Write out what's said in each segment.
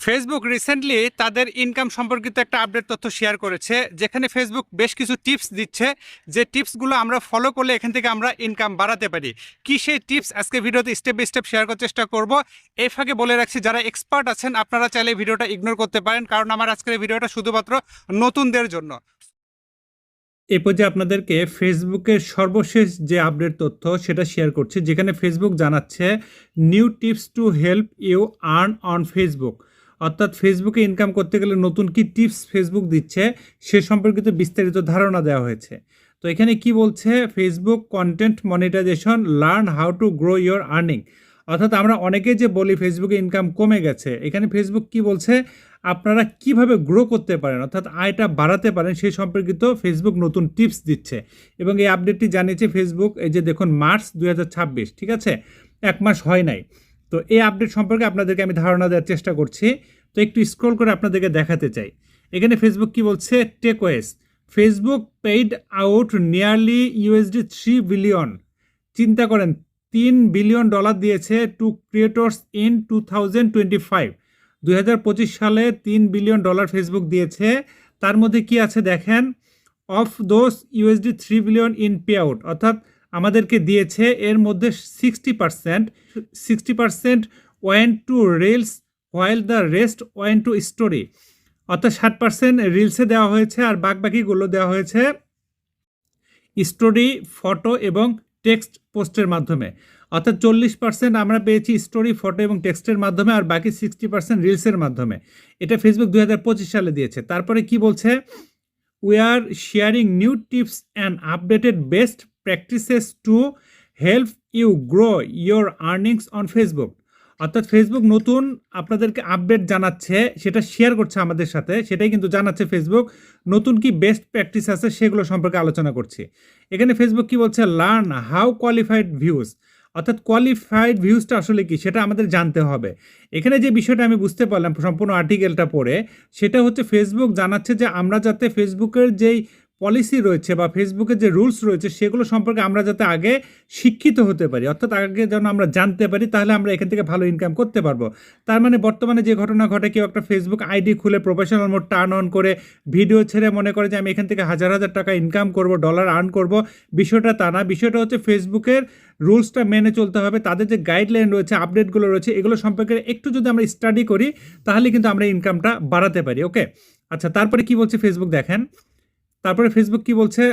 Facebook recently তাদের income সম্পর্কিত একটা আপডেট তথ্য শেয়ার করেছে, যেখানে ফেসবুক বেশ কিছু টিপস দিচ্ছে, যে টিপসগুলো আমরা ফলো করলে এখান থেকে আমরা ইনকাম বাড়াতে পারি। কি সেই টিপস আজকে ভিডিওতে স্টেপ বাই স্টেপ শেয়ার করার চেষ্টা করব। এই ফাঁকে বলে রাখছি, যারা এক্সপার্ট আছেন আপনারা চাইলে ভিডিওটা ইগনোর করতে পারেন, কারণ আমার আজকের ভিডিওটা শুধুমাত্র নতুনদের জন্য। এই পর্যায়ে আপনাদেরকে ফেসবুকের সর্বশেষ যে আপডেট তথ্য সেটা শেয়ার করছি, যেখানে ফেসবুক জানাচ্ছে new tips to help you earn on Facebook. অর্থাৎ ফেসবুকে ইনকাম করতে গেলে নতুন কি টিপস ফেসবুক দিচ্ছে সে সম্পর্কিত বিস্তারিত ধারণা দেওয়া হয়েছে। তো এখানে কি বলছে, Facebook content monetization, learn how to grow your earning. অর্থাৎ আমরা অনেকে যে বলি ফেসবুকে ইনকাম কমে গেছে, এখানে ফেসবুক কি বলছে, আপনারা কিভাবে গ্রো করতে পারেন অর্থাৎ আয়টা বাড়াতে পারেন সেই সম্পর্কিত ফেসবুক নতুন টিপস দিচ্ছে। এবং এই আপডেটটি জানিয়েছে ফেসবুক, এই যে দেখুন, মার্চ 2026, ঠিক আছে, এক মাস হয় নাই। তো এই আপডেট সম্পর্কে আপনাদেরকে আমি ধারণা দেওয়ার চেষ্টা করছি। তো একটু স্ক্রল করে আপনাদেরকে দেখাতে চাই। এখানে ফেসবুক কি বলছে, takeaways, Facebook paid out nearly $3 billion. চিন্তা করেন, $3 বিলিয়ন দিয়েছে টু ক্রিয়েটর্স ইন 2025। 2025 সালে $3 বিলিয়ন ফেসবুক দিয়েছে। তার মধ্যে কি আছে দেখেন, of those $3 billion in pay out, অর্থাৎ আমাদেরকে দিয়েছে এর মধ্যে 60% went to reels while the rest went to story. অর্থাৎ 60% রিলসে দেওয়া হয়েছে আর বাকিগুলো দেওয়া হয়েছে স্টোরি, ফটো এবং টেক্সট পোস্টের মাধ্যমে। অর্থাৎ 40% আমরা পেয়েছি স্টোরি, ফটো এবং টেক্সটের মাধ্যমে, আর বাকি 60% রিলসের মাধ্যমে। এটা ফেসবুক 2025 সালে দিয়েছে। তারপরে কি বলছে, we are sharing new tips and updated best practices to help you grow your earnings on Facebook. অর্থাৎ ফেসবুক নতুন আপনাদেরকে আপডেট জানাচ্ছে, সেটা শেয়ার করছে আমাদের সাথে, সেটাই কিন্তু জানাচ্ছে ফেসবুক। নতুন কি বেস্ট প্র্যাকটিস আছে সেগুলো সম্পর্কে আলোচনা করছি। এখানে ফেসবুক কি বলছে, লার্ন হাউ কোয়ালিফাইড ভিউজ। অর্থাৎ কোয়ালিফাইড ভিউজটা আসলে কি সেটা আমাদের জানতে হবে। এখানে যে বিষয়টা আমি বুঝতে পারলাম সম্পূর্ণ আর্টিকেলটা পড়ে, সেটা হচ্ছে ফেসবুক জানাচ্ছে যে আমরা যাতে ফেসবুকের যেই পলিসি রয়েছে বা ফেসবুকের যে রুলস রয়েছে সেগুলো সম্পর্কে আমরা যাতে আগে শিক্ষিত হতে পারি, অর্থাৎ আগে যেন আমরা জানতে পারি, তাহলে আমরা এখান থেকে ভালো ইনকাম করতে পারবো। তার মানে বর্তমানে যে ঘটনা ঘটে, কেউ একটা ফেসবুক আইডি খুলে প্রফেশনাল মোড টার্ন অন করে ভিডিও ছেড়ে মনে করে যে আমি এখান থেকে হাজার হাজার টাকা ইনকাম করব, ডলার আর্ন করব, বিষয়টা তা না। বিষয়টা হচ্ছে ফেসবুকের রুলসটা মেনে চলতে হবে, তাদের যে গাইডলাইন রয়েছে, আপডেটগুলো রয়েছে, এগুলো সম্পর্কে একটু যদি আমরা স্টাডি করি তাহলে কিন্তু আমরা ইনকামটা বাড়াতে পারি। ওকে, আচ্ছা, তারপরে কি বলছে ফেসবুক দেখেন। তারপরে ফেসবুক কি বলছে,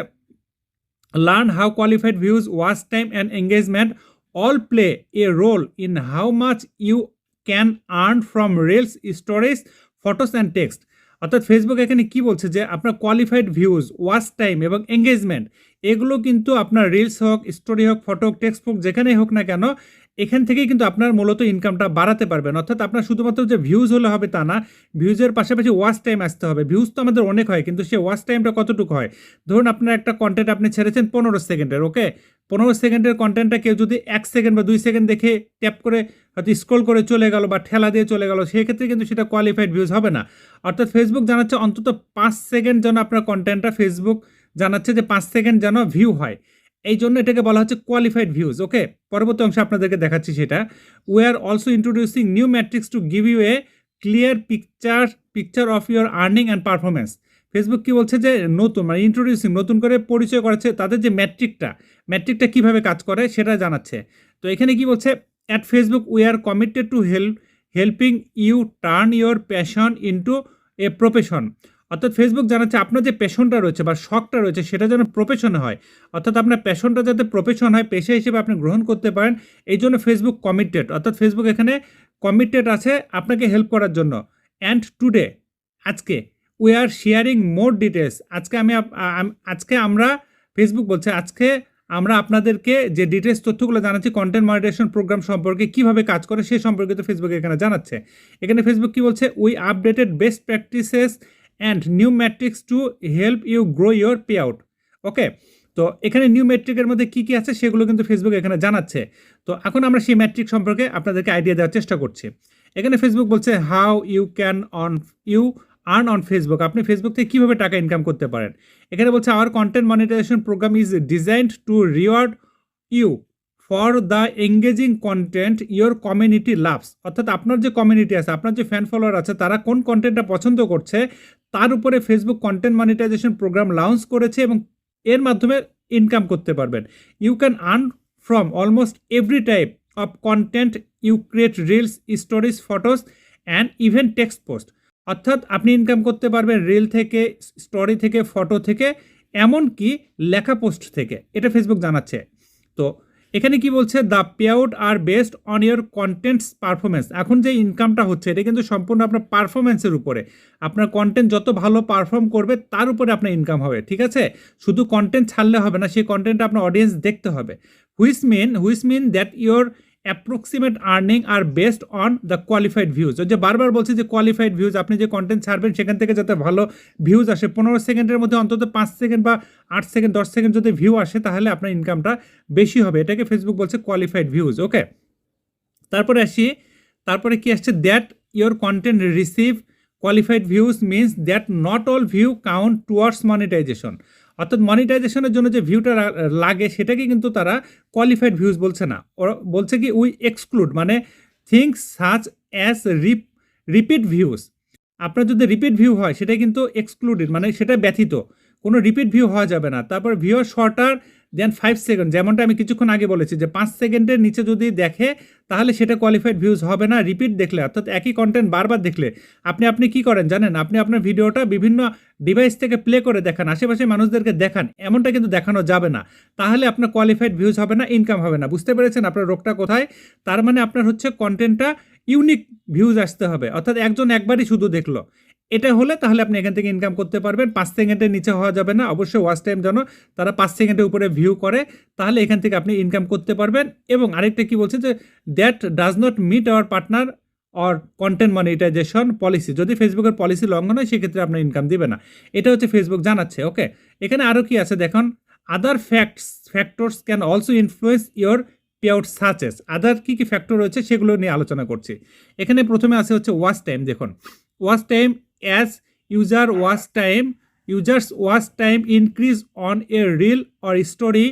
learn how qualified views, watch time and engagement all play a role in how much you can earn from reels, stories, photos and text. অর্থাৎ ফেসবুক এখানে কি বলছে যে আপনার কোয়ালিফাইড ভিউজ, ওয়াচ টাইম এবং এঙ্গেজমেন্ট, এগুলো কিন্তু আপনার রিলস হোক, স্টোরি হোক, ফটো হোক, টেক্সট হোক, যেখানেই হোক না কেন, এখান থেকেই কিন্তু আপনার মূলত ইনকামটা বাড়াতে পারবেন। অর্থাৎ আপনার শুধুমাত্র যে ভিউজ হলে হবে তা না, ভিউজের পাশাপাশি ওয়াচ টাইম আসতে হবে। ভিউজ তো আমাদের অনেক হয়, কিন্তু সে ওয়াচ টাইমটা কতটুকু হয়। ধরুন আপনার একটা কন্টেন্ট আপনি ছেড়েছেন 15 সেকেন্ডের, ওকে, 15 সেকেন্ডের কন্টেন্টটা কেউ যদি 1 সেকেন্ড বা 2 সেকেন্ড দেখে ট্যাপ করে হয়তো স্ক্রল করে চলে গেল বা ঠেলা দিয়ে চলে গেল, সেক্ষেত্রে কিন্তু সেটা কোয়ালিফাইড ভিউজ হবে না। অর্থাৎ ফেসবুক জানাচ্ছে অন্তত 5 সেকেন্ড যেন আপনার কন্টেন্টটা, ফেসবুক জানাচ্ছে যে 5 সেকেন্ড যেন ভিউ হয়, এই জন্য এটাকে বলা হচ্ছে কোয়ালিফাইড ভিউজ। ওকে, পরবর্তী অংশে আপনাদেরকে দেখাচ্ছি সেটা। We are also introducing new matrix to give you a clear picture of your earning and performance. Facebook কি বলছে যে নতুন, মানে ইন্ট্রোডিউসিং, নতুন করে পরিচয় করাচ্ছে তাদের যে ম্যাট্রিকটা কীভাবে কাজ করে সেটা জানাচ্ছে। তো এখানে কি বলছে, at Facebook we are committed to helping you turn your passion into a profession. অর্থাৎ ফেসবুক জানাচ্ছে আপনার যে প্যাশনটা রয়েছে বা শখটা রয়েছে সেটা যেন প্রফেশন হয়, অর্থাৎ আপনার প্যাশনটা যাতে প্রফেশন হয়, পেশা হিসেবে আপনি গ্রহণ করতে পারেন, এই জন্য ফেসবুক কমিটেড। অর্থাৎ ফেসবুক এখানে কমিটেড আছে আপনাকে হেল্প করার জন্য। অ্যান্ড টুডে, আজকে, we are sharing more details, আজকে আমরা, ফেসবুক বলছে আজকে আমরা আপনাদেরকে যে ডিটেলস তথ্যগুলো জানাচ্ছি কন্টেন্ট মনিটাইজেশন প্রোগ্রাম সম্পর্কে, কীভাবে কাজ করে সে সম্পর্কিত ফেসবুক এখানে জানাচ্ছে। এখানে ফেসবুক কি বলছে, we updated best practices and new matrix to help you grow your pay out. Okay, তো এখানে নিউ ম্যাট্রিকের মধ্যে কী কী আছে সেগুলো কিন্তু ফেসবুক এখানে জানাচ্ছে। তো এখন আমরা সেই ম্যাট্রিক সম্পর্কে আপনাদেরকে আইডিয়া দেওয়ার চেষ্টা করছি। এখানে ফেসবুক বলছে how you can earn on Facebook, আপনি ফেসবুক থেকে কীভাবে টাকা ইনকাম করতে পারেন। এখানে বলছে our content monetization program is designed to reward you for the engaging content your community loves, অর্থাৎ আপনার যে কমিউনিটি আছে, আপনার যে ফ্যান ফলোয়ার আছে, তারা কোন কন্টেন্টটা পছন্দ করছে তার উপরে Facebook content monetization program launch করেছে এবং এর মাধ্যমে ইনকাম করতে পারবেন। You can earn from almost every type of content you create, reels, stories, photos and even text post. অর্থাৎ আপনি ইনকাম করতে পারবেন রিল থেকে, স্টোরি থেকে, ফটো থেকে, এমনকি লেখা পোস্ট থেকে, এটা ফেসবুক জানাচ্ছে। তো এখানে কি বলছে, the payout are based on your contents performance. এখন যে ইনকামটা হচ্ছে এটা কিন্তু সম্পূর্ণ আপনার পারফরমেন্সের উপরে, আপনার কন্টেন্ট যত ভালো পারফর্ম করবে তার উপরে আপনার ইনকাম হবে, ঠিক আছে? শুধু কন্টেন্ট ছাড়লে হবে না, সেই কন্টেন্টটা আপনার অডিয়েন্স দেখতে হবে। Which mean that your approximate earning are based on the qualified views. যে বারবার বলছে যে কোয়ালিফাইড ভিউজ, আপনি যে কন্টেন্ট ছাড়বেন সেখান থেকে যাতে ভালো ভিউজ আসে, 15 সেকেন্ডের মধ্যে অন্তত 5 সেকেন্ড বা 8 সেকেন্ড 10 সেকেন্ড যদি ভিউ আসে তাহলে আপনার ইনকামটা বেশি হবে, এটাকে ফেসবুক বলছে কোয়ালিফাইড ভিউজ। ওকে, তারপরে কি আসছে, that your content receive qualified views means that not all view count towards monetization. অর্থাৎ মনিটাইজেশনের জন্য যে ভিউটা লাগে সেটাকে কিন্তু তারা কোয়ালিফাইড ভিউজ বলছে না, ওরা বলছে কি উই এক্সক্লুড, মানে things such as repeat views. আপনার যদি রিপিট ভিউ হয় সেটা কিন্তু এক্সক্লুডেড, মানে সেটা ব্যতীত কোনো রিপিট ভিউ হওয়া যাবে না। তারপর ভিউ শর্টার দেন 5 সেকেন্ড, যেমনটা আমি কিছুক্ষণ আগে বলেছি যে 5 সেকেন্ডের নিচে যদি দেখে তাহলে সেটা কোয়ালিফাইড ভিউজ হবে না। রিপিট দেখলে, অর্থাৎ একই কন্টেন্ট বারবার দেখলে, আপনি কি করেন জানেন, আপনি আপনার ভিডিওটা বিভিন্ন ডিভাইস থেকে প্লে করে দেখান, আশেপাশে মানুষদেরকে দেখান, এমনটা কিন্তু দেখানো যাবে না, তাহলে আপনার কোয়ালিফাইড ভিউজ হবে না, ইনকাম হবে না। বুঝতে পেরেছেন আপনার রোগটা কোথায়? তার মানে আপনার হচ্ছে কন্টেন্টটা ইউনিক ভিউজ আসতে হবে, অর্থাৎ একজন একবারই শুধু দেখলো, এটা হলে তাহলে আপনি এখান থেকে ইনকাম করতে পারবেন। 5 সেকেন্ডের নিচে হওয়া যাবে না, অবশ্যই ওয়াচ টাইম যেন তারা 5 সেকেন্ডের উপরে ভিউ করে, তাহলে এখান থেকে আপনি ইনকাম করতে পারবেন। এবং আরেকটা কি বলছে যে that does not meet our partner or content monetization policy. যদি ফেসবুকের পলিসি লঙ্ঘন হয় সেক্ষেত্রে আপনার ইনকাম দিবে না, এটা হচ্ছে ফেসবুক জানাচ্ছে। ওকে, এখানে আরও কি আছে দেখুন, other factors can also influence your pay out such as. Other কী কী ফ্যাক্টর রয়েছে সেগুলো নিয়ে আলোচনা করছি। এখানে প্রথমে আছে হচ্ছে ওয়াচ টাইম। দেখুন, watch time, as users watch time increase on a reel or story,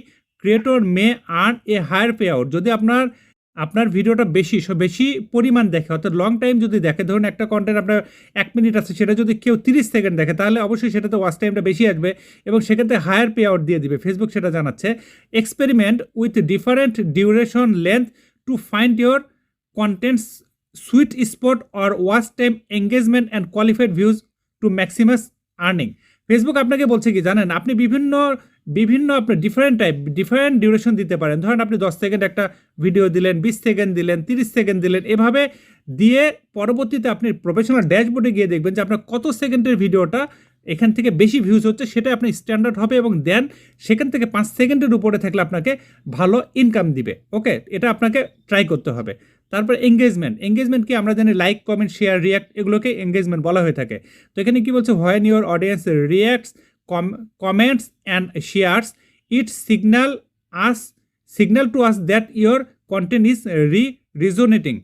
creator may earn a higher payout। যদি আপনার ভিডিওটা বেশি পরিমাণ দেখে, অর্থাৎ লং টাইম যদি দেখে, ধরুন একটা কন্টেন্ট আপনার 1 মিনিট আছে, সেটা যদি কেউ 30 সেকেন্ড দেখে তাহলে অবশ্যই সেটাতে ওয়াচ টাইমটা বেশি আসবে এবং সেক্ষেত্রে হায়ার পে আউট দিয়ে দিবে, ফেসবুক সেটা জানাচ্ছে। Experiment with different duration length to find your contents sweet spot or watch time engagement and qualified views to maximise earning. Facebook আপনাকে বলছে কি জানেন, আপনি বিভিন্ন আপনার ডিফারেন্ট ডিউরেশন দিতে পারেন। ধরেন আপনি 10 সেকেন্ড একটা ভিডিও দিলেন, 20 সেকেন্ড দিলেন, 30 সেকেন্ড দিলেন, এভাবে দিয়ে পরবর্তীতে আপনি প্রফেশনাল ড্যাশবোর্ডে গিয়ে দেখবেন যে আপনার কত সেকেন্ডের ভিডিওটা এখান থেকে বেশি ভিউজ হচ্ছে, সেটা আপনি স্ট্যান্ডার্ড হবে এবং দেন সেখান থেকে 5 সেকেন্ডের উপরে থাকলে আপনাকে ভালো ইনকাম দিবে। ওকে, এটা আপনাকে ট্রাই করতে হবে। তারপর এঙ্গেজমেন্ট কি আমরা জানি, লাইক, কমেন্ট, শেয়ার, রিয়াক্ট, এগুলোকে এঙ্গেজমেন্ট বলা হয়ে থাকে। তো এখানে কি বলছে, when your audience reacts, comments and shares, it signal to us that your content is resonating.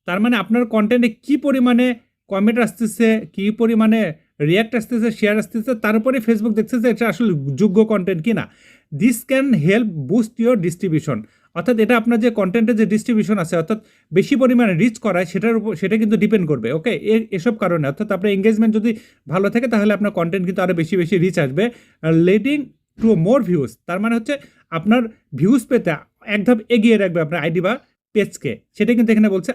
তার মানে আপনার কন্টেন্টে কী পরিমাণে কমেন্ট আসতেছে, কী পরিমাণে রিয়াক্ট আসতেছে, শেয়ার আসতেছে, তার উপরে ফেসবুক দেখছে যে এটা আসলে যোগ্য কন্টেন্ট কিনা। This can help boost your distribution. অর্থাৎ এটা আপনার যে কন্টেন্টের যে ডিস্ট্রিবিউশন আছে, অর্থাৎ বেশি পরিমাণে রিচ করায়, সেটা কিন্তু ডিপেন্ড করবে। ওকে, এসব কারণে, অর্থাৎ আপনার এঙ্গেজমেন্ট যদি ভালো থাকে তাহলে আপনার কন্টেন্ট কিন্তু আরও বেশি রিচ আসবে। লিডিং টু মোর ভিউজ, তার মানে হচ্ছে আপনার ভিউজ পেতে এক ধাপ এগিয়ে রাখবে আপনার আইডি বা পেজকে, সেটা কিন্তু এখানে বলছে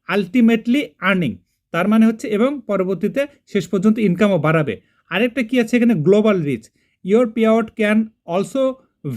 আলটিমেটলি আর্নিং। তার মানে হচ্ছে এবং পরবর্তীতে শেষ পর্যন্ত ইনকামও বাড়াবে। আরেকটা কি আছে এখানে, global reach. Your pay out can also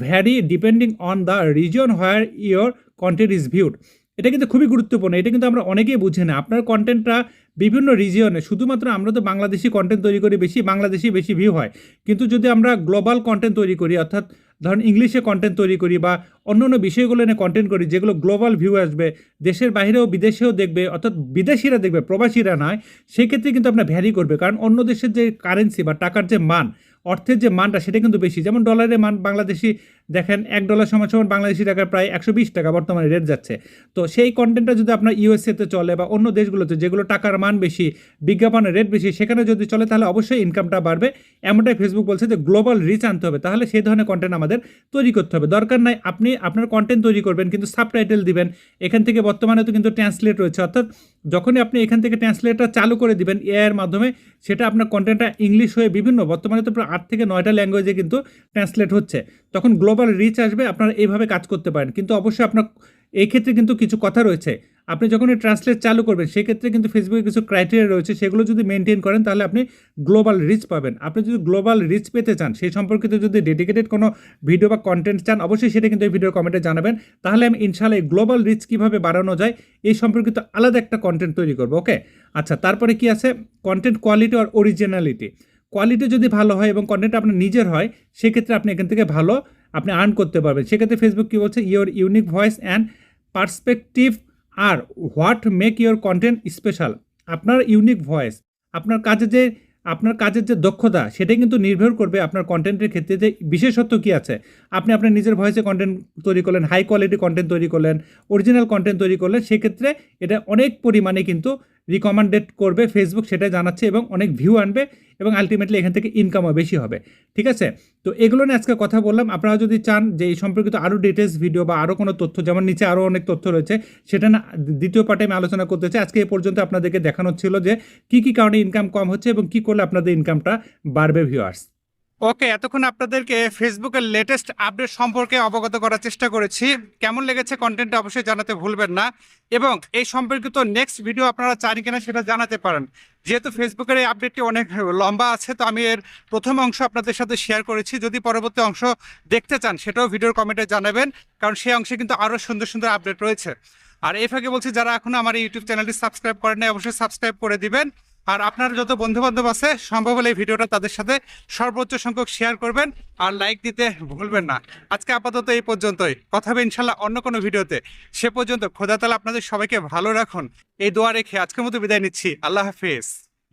vary depending on the region where your content is viewed. এটা কিন্তু খুবই গুরুত্বপূর্ণ, এটা কিন্তু আমরা অনেকেই বুঝি না। আপনার কন্টেন্টটা বিভিন্ন রিজিয়নে, শুধুমাত্র আমরা তো বাংলাদেশি কন্টেন্ট তৈরি করি, বাংলাদেশি বেশি ভিউ হয়, কিন্তু যদি আমরা গ্লোবাল কন্টেন্ট তৈরি করি, অর্থাৎ ধরুন ইংলিশে কন্টেন্ট তৈরি করি বা অন্য বিষয়গুলো নিয়ে কন্টেন্ট করি যেগুলো গ্লোবাল ভিউ আসবে, দেশের বাইরেও বিদেশেও দেখবে, অর্থাৎ বিদেশিরা দেখবে, প্রবাসীরা নয়, সেক্ষেত্রে কিন্তু আপনার ভ্যারি করবে, কারণ অন্য দেশের যে কারেন্সি বা টাকার যে মান, অর্থের যে মানটা সেটা কিন্তু বেশি। যেমন ডলারের মান বাংলাদেশি দেখেন $1 সমান সমান বাংলাদেশি টাকার প্রায় 120 টাকা বর্তমানে রেট যাচ্ছে। তো সেই কন্টেন্টটা যদি আপনার ইউএসএতে চলে বা অন্য দেশগুলোতে যেগুলো টাকার মান বেশি, বিজ্ঞাপনের রেট বেশি, সেখানে যদি চলে তাহলে অবশ্যই ইনকামটা বাড়বে। এমনটাই ফেসবুক বলছে যে গ্লোবাল রিচ আনতে হবে, তাহলে সেই ধরনের কন্টেন্ট আমাদের তৈরি করতে হবে। দরকার নাই আপনি আপনার কন্টেন্ট তৈরি করবেন কিন্তু সাবটাইটেল দিবেন। এখান থেকে বর্তমানে তো কিন্তু ট্রান্সলেট রয়েছে, অর্থাৎ যখনই আপনি এখান থেকে ট্রান্সলেটটা চালু করে দিবেন এআই এর মাধ্যমে, সেটা আপনার কন্টেন্টটা ইংলিশ হয়ে বিভিন্ন বর্তমানে তো প্রায় 8 থেকে 9টা ল্যাঙ্গুয়েজে কিন্তু ট্রান্সলেট হচ্ছে, তখন গ্লোবাল রিচ আসবে। আপনারা এইভাবে কাজ করতে পারেন, কিন্তু অবশ্যই আপনার এই ক্ষেত্রে কিন্তু কিছু কথা রয়েছে। আপনি যখন এই ট্রান্সলেট চালু করবেন সেক্ষেত্রে কিন্তু ফেসবুকে কিছু ক্রাইটেরিয়া রয়েছে, সেগুলো যদি মেনটেন করেন তাহলে আপনি গ্লোবাল রিচ পাবেন। আপনি যদি গ্লোবাল রিচ পেতে চান, সেই সম্পর্কিত যদি ডেডিকেটেড কোনো ভিডিও বা কন্টেন্ট চান, অবশ্যই সেটা কিন্তু এই ভিডিওর কমেন্টে জানাবেন। তাহলে আমি ইনশাআল্লাহ এই গ্লোবাল রিচ কীভাবে বাড়ানো যায় এই সম্পর্কিত আলাদা একটা কন্টেন্ট তৈরি করবো। ওকে, আচ্ছা, তারপরে কি আছে, কন্টেন্ট কোয়ালিটি আর অরিজিনালিটি। কোয়ালিটি যদি ভালো হয় এবং কন্টেন্ট আপনার নিজের হয়, সেক্ষেত্রে আপনি এখান থেকে ভালো আপনি আর্ন করতে পারবেন। সেক্ষেত্রে ফেসবুক কী বলছে, your unique voice and perspective are what make your content special. আপনার ইউনিক ভয়েস, আপনার কাজের যে দক্ষতা, সেটাই কিন্তু নির্ভর করবে আপনার কন্টেন্টের ক্ষেত্রে যে বিশেষত্ব কী আছে। আপনি আপনার নিজের ভয়েসে কন্টেন্ট তৈরি করলেন, হাই কোয়ালিটি কন্টেন্ট তৈরি করলেন, অরিজিনাল কন্টেন্ট তৈরি করলেন, সেক্ষেত্রে এটা অনেক পরিমাণে কিন্তু রিকমেন্ডেড করবে ফেসবুক, সেটা জানাচ্ছে, এবং অনেক ভিউ আনবে এবং আলটিমেটলি এখান থেকে ইনকামও বেশি হবে। ঠিক আছে, তো এগুলো নিয়ে আজকে কথা বললাম। আপনারা যদি চান যে এই সম্পর্কিত আরও ডিটেলস ভিডিও বা আরও কোনো তথ্য, যেমন নিচে আরও অনেক তথ্য রয়েছে, সেটা না দ্বিতীয় পার্টে আমি আলোচনা করতে চাই। আজকে এই পর্যন্ত আপনাদেরকে দেখানো ছিল যে কী কী কারণে ইনকাম কম হচ্ছে এবং কী করলে আপনাদের ইনকামটা বাড়বে ভিউয়ার্স। ওকে, এতক্ষণ আপনাদেরকে ফেসবুকের লেটেস্ট আপডেট সম্পর্কে অবগত করার চেষ্টা করেছি। কেমন লেগেছে কন্টেন্টটা অবশ্যই জানাতে ভুলবেন না, এবং এই সম্পর্কিত নেক্সট ভিডিও আপনারা চান কিনা সেটা জানাতে পারেন। যেহেতু ফেসবুকের এই আপডেটটি অনেক লম্বা আছে, তো আমি এর প্রথম অংশ আপনাদের সাথে শেয়ার করেছি। যদি পরবর্তী অংশ দেখতে চান সেটাও ভিডিওর কমেন্টে জানাবেন, কারণ সেই অংশে কিন্তু আরও সুন্দর সুন্দর আপডেট রয়েছে। আর এই ফাঁকে বলছি, যারা এখনও আমার ইউটিউব চ্যানেলটি সাবস্ক্রাইব করেন নাই, অবশ্যই সাবস্ক্রাইব করে দিবেন। আর আপনার যত বন্ধুবান্ধব আছে, সম্ভব হলে এই ভিডিওটা তাদের সাথে সর্বোচ্চ সংখ্যক শেয়ার করবেন আর লাইক দিতে ভুলবেন না। আজকে আপাতত এই পর্যন্তই, কথা হবে ইনশাল্লাহ অন্য কোনো ভিডিওতে। সে পর্যন্ত খোদা তাআলা আপনাদের সবাইকে ভালো রাখুন, এই দোয়া রেখে আজকের মতো বিদায় নিচ্ছি। আল্লাহ হাফেজ।